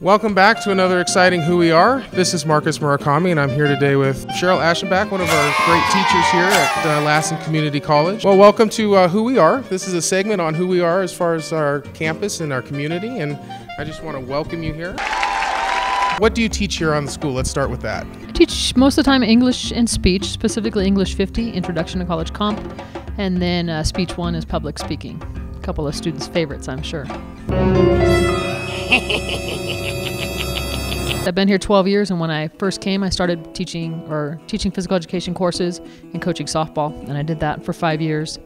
Welcome back to another exciting Who We Are. This is Marcus Murakami, and I'm here today with Cheryl Aschenbach, one of our great teachers here at Lassen Community College. Well, welcome to Who We Are. This is a segment on who we are as far as our campus and our community, and I just want to welcome you here. What do you teach here on the school? Let's start with that. I teach most of the time English and speech, specifically English 50, Introduction to College Comp, and then Speech 1 is public speaking. A couple of students' favorites, I'm sure. I've been here 12 years, and when I first came, I started teaching physical education courses and coaching softball, and I did that for 5 years,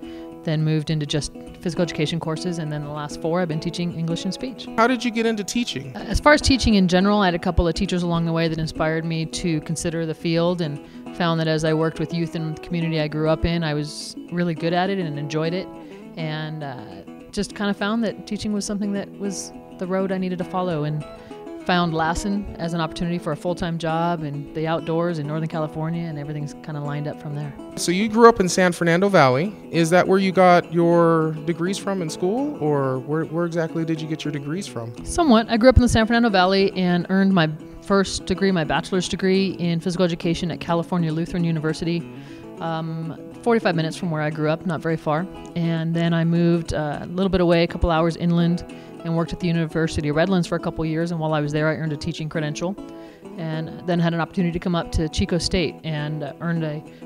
then moved into just physical education courses, and then the last 4 I've been teaching English and speech. How did you get into teaching? As far as teaching in general, I had a couple of teachers along the way that inspired me to consider the field, and found that as I worked with youth in the community I grew up in, I was really good at it and enjoyed it, and just kind of found that teaching was something that was the road I needed to follow, and found Lassen as an opportunity for a full-time job in the outdoors in Northern California, and everything's kind of lined up from there. So you grew up in San Fernando Valley. Is that where you got your degrees from in school, or where exactly did you get your degrees from? Somewhat. I grew up in the San Fernando Valley and earned my first degree, my bachelor's degree in physical education at California Lutheran University, 45 minutes from where I grew up, not very far. And then I moved a little bit away, a couple hours inland, and worked at the University of Redlands for a couple years, and while I was there I earned a teaching credential, and then had an opportunity to come up to Chico State and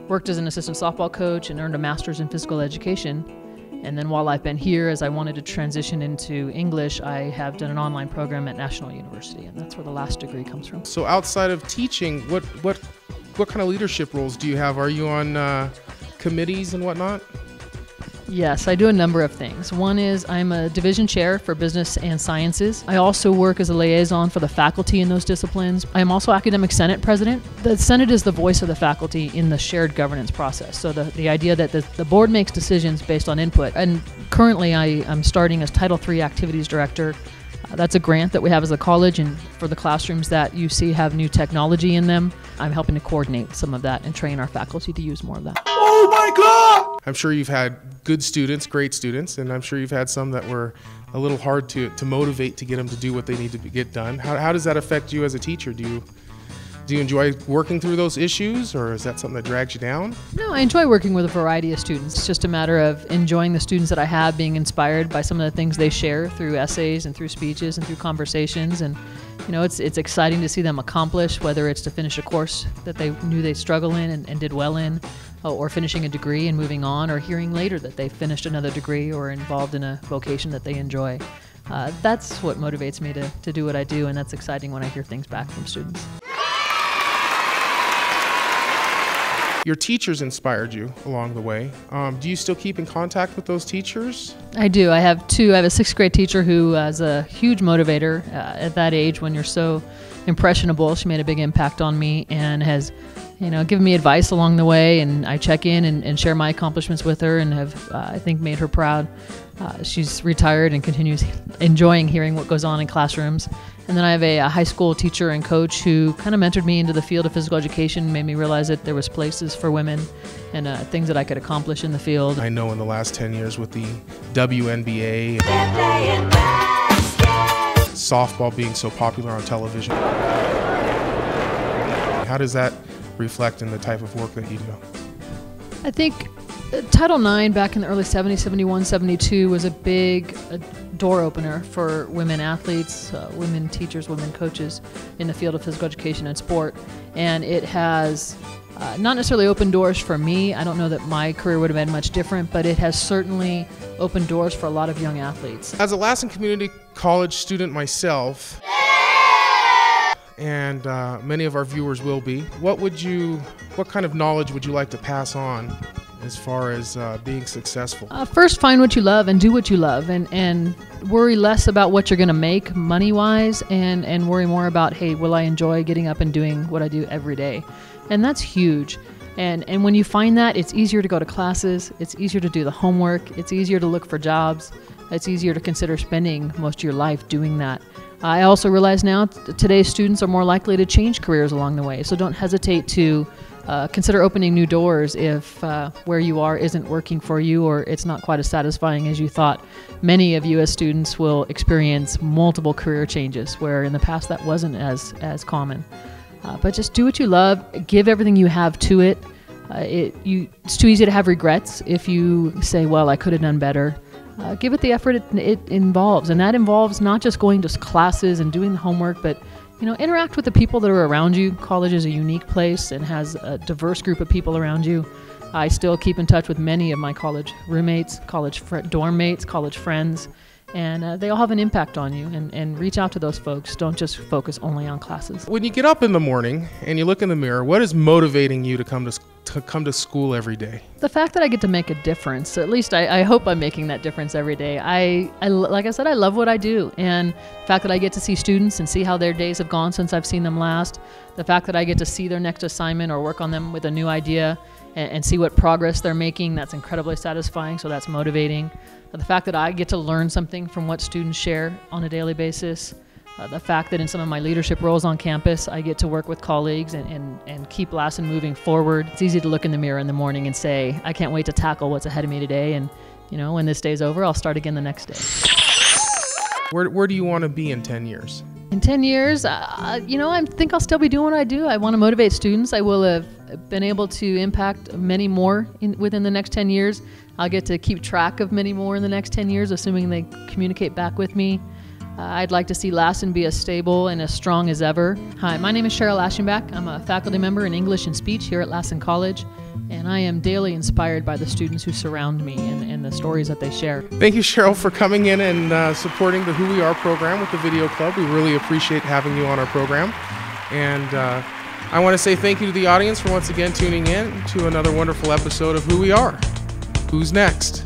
worked as an assistant softball coach and earned a master's in physical education. And then while I've been here, as I wanted to transition into English, I have done an online program at National University, and that's where the last degree comes from. So outside of teaching, what kind of leadership roles do you have? Are you on committees and whatnot? Yes, I do a number of things. One is I'm a division chair for business and sciences. I also work as a liaison for the faculty in those disciplines. I am also academic senate president. The senate is the voice of the faculty in the shared governance process. So the idea that the board makes decisions based on input. And currently I'm starting as Title III activities director. That's a grant that we have as a college, and for the classrooms that you see have new technology in them, I'm helping to coordinate some of that and train our faculty to use more of that. Oh my God! I'm sure you've had good students, great students, and I'm sure you've had some that were a little hard to motivate to get them to do what they need to get done. How does that affect you as a teacher? Do you enjoy working through those issues, or is that something that drags you down? No, I enjoy working with a variety of students. It's just a matter of enjoying the students that I have, being inspired by some of the things they share through essays and through speeches and through conversations. And you know, it's exciting to see them accomplish, whether it's to finish a course that they knew they'd struggle in and did well in, or finishing a degree and moving on, or hearing later that they finished another degree or involved in a vocation that they enjoy. That's what motivates me to do what I do, and that's exciting when I hear things back from students. Your teachers inspired you along the way. Do you still keep in contact with those teachers? I do. I have 2. I have a 6th grade teacher who is a huge motivator at that age when you're so impressionable. She made a big impact on me and has, given me advice along the way, and I check in and share my accomplishments with her, and have, I think, made her proud. She's retired and continues enjoying hearing what goes on in classrooms. And then I have a high school teacher and coach who kind of mentored me into the field of physical education, made me realize that there was places for women and things that I could accomplish in the field. I know in the last 10 years with the WNBA, softball being so popular on television, how does that reflect in the type of work that you do? I think Title IX back in the early 70s, 71, 72 was a big door opener for women athletes, women teachers, women coaches in the field of physical education and sport. And it has not necessarily opened doors for me. I don't know that my career would have been much different, but it has certainly opened doors for a lot of young athletes. As a Lassen Community College student myself, and many of our viewers will be, what kind of knowledge would you like to pass on as far as being successful? First, find what you love and do what you love, and worry less about what you're going to make money-wise, and worry more about, hey, will I enjoy getting up and doing what I do every day? And that's huge. And when you find that, it's easier to go to classes, it's easier to do the homework, it's easier to look for jobs, it's easier to consider spending most of your life doing that. I also realize now today's students are more likely to change careers along the way, so don't hesitate to consider opening new doors if where you are isn't working for you or it's not quite as satisfying as you thought. Many of you as students will experience multiple career changes where in the past that wasn't as common. But just do what you love, give everything you have to it. It's too easy to have regrets if you say, well, I could have done better. Give it the effort it involves, and that involves not just going to classes and doing the homework, but interact with the people that are around you. College is a unique place and has a diverse group of people around you. I still keep in touch with many of my college roommates, college dorm mates, college friends, and they all have an impact on you, and reach out to those folks. Don't just focus only on classes. When you get up in the morning and you look in the mirror, what is motivating you to come to school every day? The fact that I get to make a difference. At least I hope I'm making that difference every day. Like I said, I love what I do, and the fact that I get to see students and see how their days have gone since I've seen them last, the fact that I get to see their next assignment or work on them with a new idea and see what progress they're making, that's incredibly satisfying, so that's motivating. The fact that I get to learn something from what students share on a daily basis. The fact that in some of my leadership roles on campus, I get to work with colleagues and keep Lassen moving forward. It's easy to look in the mirror in the morning and say, I can't wait to tackle what's ahead of me today, and when this day's over, I'll start again the next day. Where do you want to be in 10 years? In 10 years, I think I'll still be doing what I do. I want to motivate students. I will have been able to impact many more within the next 10 years. I'll get to keep track of many more in the next 10 years, assuming they communicate back with me. I'd like to see Lassen be as stable and as strong as ever. Hi, my name is Cheryl Aschenbach. I'm a faculty member in English and Speech here at Lassen College, and I am daily inspired by the students who surround me and the stories that they share. Thank you, Cheryl, for coming in and supporting the Who We Are program with the Video Club. We really appreciate having you on our program. And I want to say thank you to the audience for once again tuning in to another wonderful episode of Who We Are. Who's next?